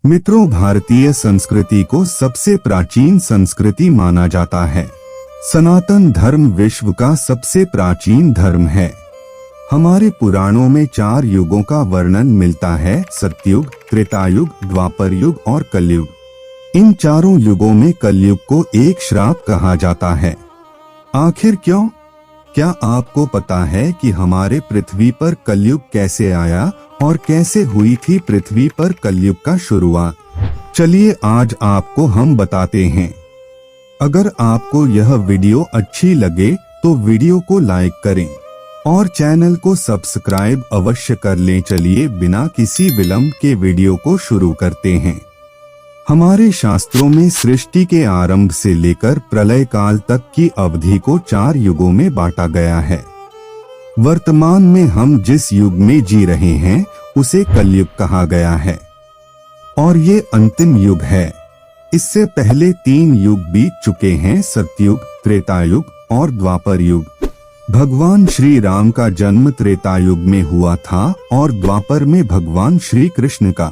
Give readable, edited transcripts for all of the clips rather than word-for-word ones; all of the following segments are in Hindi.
मित्रों, भारतीय संस्कृति को सबसे प्राचीन संस्कृति माना जाता है। सनातन धर्म विश्व का सबसे प्राचीन धर्म है। हमारे पुराणों में 4 युगों का वर्णन मिलता है: सतयुग, त्रेतायुग, द्वापर युग और कलयुग। इन चारों युगों में कलयुग को एक श्राप कहा जाता है। आखिर क्यों? क्या आपको पता है कि हमारे पृथ्वी पर कलयुग कैसे आया और कैसे हुई थी पृथ्वी पर कलयुग का शुरुआत? चलिए आज आपको हम बताते हैं। अगर आपको यह वीडियो अच्छी लगे तो वीडियो को लाइक करें और चैनल को सब्सक्राइब अवश्य कर लें। चलिए बिना किसी विलंब के वीडियो को शुरू करते हैं। हमारे शास्त्रों में सृष्टि के आरंभ से लेकर प्रलय काल तक की अवधि को 4 युगों में बांटा गया है। वर्तमान में हम जिस युग में जी रहे हैं उसे कलयुग कहा गया है और ये अंतिम युग है। इससे पहले 3 युग बीत चुके हैं: सतयुग, त्रेतायुग और द्वापर युग। भगवान श्री राम का जन्म त्रेतायुग में हुआ था और द्वापर में भगवान श्री कृष्ण का,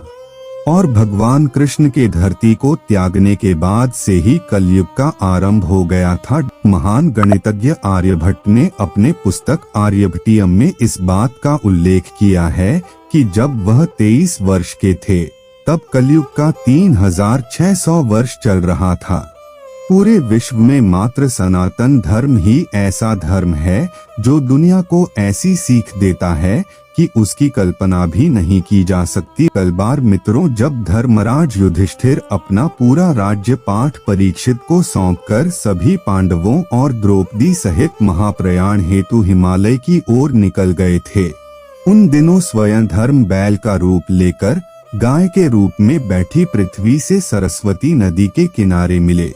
और भगवान कृष्ण के धरती को त्यागने के बाद से ही कलयुग का आरंभ हो गया था। महान गणितज्ञ आर्यभट्ट ने अपने पुस्तक आर्यभट्टियम में इस बात का उल्लेख किया है कि जब वह 23 वर्ष के थे तब कलयुग का 3600 वर्ष चल रहा था। पूरे विश्व में मात्र सनातन धर्म ही ऐसा धर्म है जो दुनिया को ऐसी सीख देता है कि उसकी कल्पना भी नहीं की जा सकती। कल बार मित्रों, जब धर्मराज युधिष्ठिर अपना पूरा राज्य पाठ परीक्षित को सौंपकर सभी पांडवों और द्रौपदी सहित महाप्रयाण हेतु हिमालय की ओर निकल गए थे, उन दिनों स्वयं धर्म बैल का रूप लेकर गाय के रूप में बैठी पृथ्वी से सरस्वती नदी के किनारे मिले।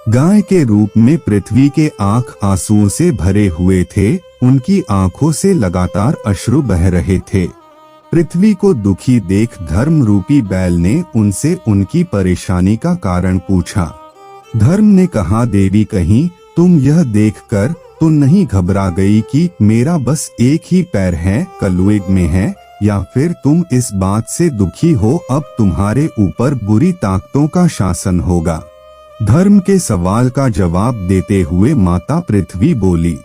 गाय के रूप में पृथ्वी के आंख आंसुओं से भरे हुए थे। उनकी आंखों से लगातार अश्रु बह रहे थे। पृथ्वी को दुखी देख धर्म रूपी बैल ने उनसे उनकी परेशानी का कारण पूछा। धर्म ने कहा, देवी कहीं तुम यह देखकर तो नहीं घबरा गई कि मेरा बस एक ही पैर है, कलयुग में है, या फिर तुम इस बात से दुखी हो अब तुम्हारे ऊपर बुरी ताकतों का शासन होगा? धर्म के सवाल का जवाब देते हुए माता पृथ्वी बोली,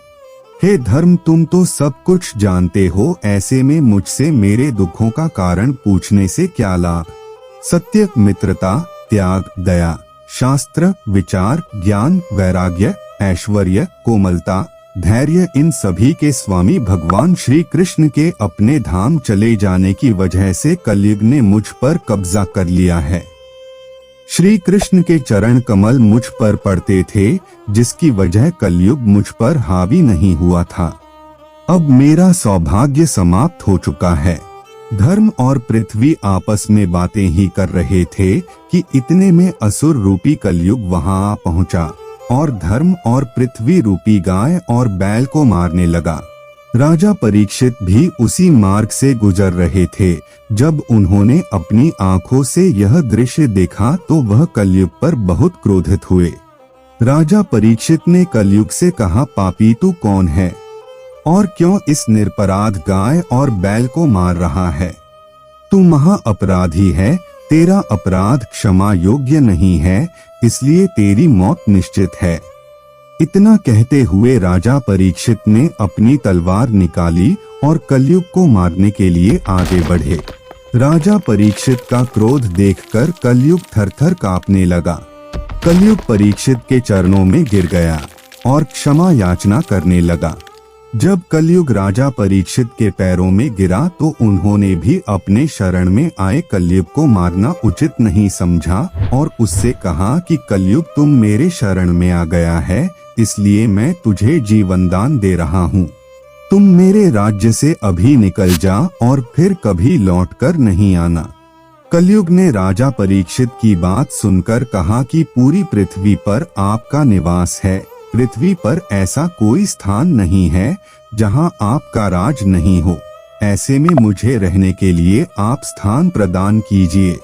हे धर्म, तुम तो सब कुछ जानते हो, ऐसे में मुझसे मेरे दुखों का कारण पूछने से क्या लाभ? सत्य, मित्रता, त्याग, दया, शास्त्र, विचार, ज्ञान, वैराग्य, ऐश्वर्य, कोमलता, धैर्य, इन सभी के स्वामी भगवान श्री कृष्ण के अपने धाम चले जाने की वजह से कलयुग ने मुझ पर कब्जा कर लिया है। श्री कृष्ण के चरण कमल मुझ पर पड़ते थे, जिसकी वजह कलयुग मुझ पर हावी नहीं हुआ था। अब मेरा सौभाग्य समाप्त हो चुका है। धर्म और पृथ्वी आपस में बातें ही कर रहे थे कि इतने में असुर रूपी कलयुग वहां आ पहुंचा और धर्म और पृथ्वी रूपी गाय और बैल को मारने लगा। राजा परीक्षित भी उसी मार्ग से गुजर रहे थे। जब उन्होंने अपनी आंखों से यह दृश्य देखा तो वह कलयुग पर बहुत क्रोधित हुए। राजा परीक्षित ने कलयुग से कहा, पापी तू कौन है और क्यों इस निरपराध गाय और बैल को मार रहा है? तू महा अपराधी है, तेरा अपराध क्षमा योग्य नहीं है, इसलिए तेरी मौत निश्चित है। इतना कहते हुए राजा परीक्षित ने अपनी तलवार निकाली और कलयुग को मारने के लिए आगे बढ़े। राजा परीक्षित का क्रोध देखकर कलयुग थरथर कांपने लगा। कलयुग परीक्षित के चरणों में गिर गया और क्षमा याचना करने लगा। जब कलयुग राजा परीक्षित के पैरों में गिरा तो उन्होंने भी अपने शरण में आए कलयुग को मारना उचित नहीं समझा और उससे कहा कि कलयुग, तुम मेरे शरण में आ गया है, इसलिए मैं तुझे जीवन दान दे रहा हूँ। तुम मेरे राज्य से अभी निकल जा और फिर कभी लौटकर नहीं आना। कलयुग ने राजा परीक्षित की बात सुनकर कहा कि पूरी पृथ्वी पर आपका निवास है। पृथ्वी पर ऐसा कोई स्थान नहीं है जहां आपका राज नहीं हो। ऐसे में मुझे रहने के लिए आप स्थान प्रदान कीजिए।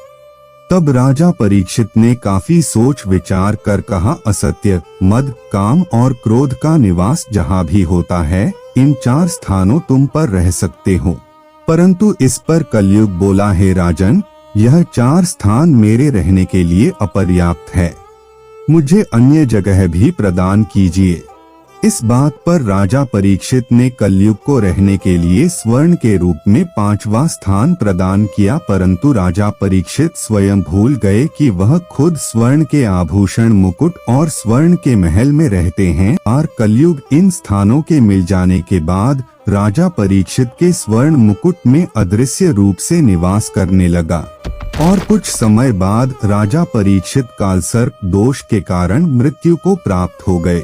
तब राजा परीक्षित ने काफी सोच विचार कर कहा, असत्य, मद, काम और क्रोध का निवास जहाँ भी होता है, इन 4 स्थानों तुम पर रह सकते हो। परंतु इस पर कलयुग बोला, हे राजन, यह 4 स्थान मेरे रहने के लिए अपर्याप्त है, मुझे अन्य जगह भी प्रदान कीजिए। इस बात पर राजा परीक्षित ने कलयुग को रहने के लिए स्वर्ण के रूप में 5वां स्थान प्रदान किया, परंतु राजा परीक्षित स्वयं भूल गए कि वह खुद स्वर्ण के आभूषण, मुकुट और स्वर्ण के महल में रहते हैं। और कलयुग इन स्थानों के मिल जाने के बाद राजा परीक्षित के स्वर्ण मुकुट में अदृश्य रूप से निवास करने लगा और कुछ समय बाद राजा परीक्षित कालसर्प दोष के कारण मृत्यु को प्राप्त हो गए।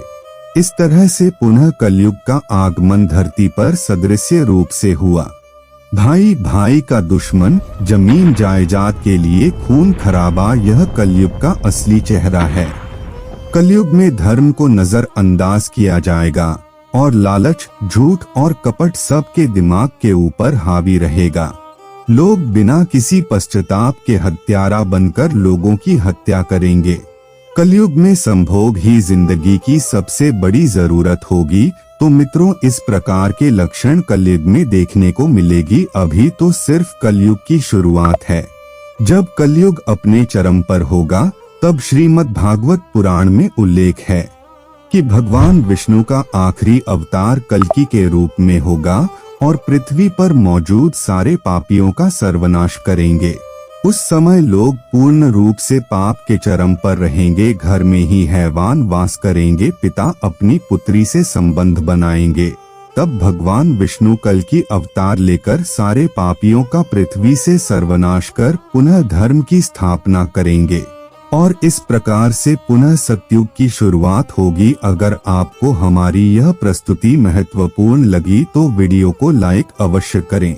इस तरह से पुनः कलयुग का आगमन धरती पर सदृश्य रूप से हुआ। भाई भाई का दुश्मन, जमीन जायदाद के लिए खून खराबा, यह कलयुग का असली चेहरा है। कलयुग में धर्म को नजरअंदाज किया जाएगा और लालच, झूठ और कपट सबके दिमाग के ऊपर हावी रहेगा। लोग बिना किसी पश्चाताप के हत्यारा बनकर लोगों की हत्या करेंगे। कलयुग में संभोग ही जिंदगी की सबसे बड़ी जरूरत होगी। तो मित्रों, इस प्रकार के लक्षण कलयुग में देखने को मिलेगी। अभी तो सिर्फ कलयुग की शुरुआत है। जब कलयुग अपने चरम पर होगा तब श्रीमद् भागवत पुराण में उल्लेख है कि भगवान विष्णु का आखिरी अवतार कल्कि के रूप में होगा और पृथ्वी पर मौजूद सारे पापियों का सर्वनाश करेंगे। उस समय लोग पूर्ण रूप से पाप के चरम पर रहेंगे। घर में ही हैवान वास करेंगे। पिता अपनी पुत्री से संबंध बनाएंगे। तब भगवान विष्णु कल्कि अवतार लेकर सारे पापियों का पृथ्वी से सर्वनाश कर पुनः धर्म की स्थापना करेंगे और इस प्रकार से पुनः सतयुग की शुरुआत होगी। अगर आपको हमारी यह प्रस्तुति महत्वपूर्ण लगी तो वीडियो को लाइक अवश्य करें।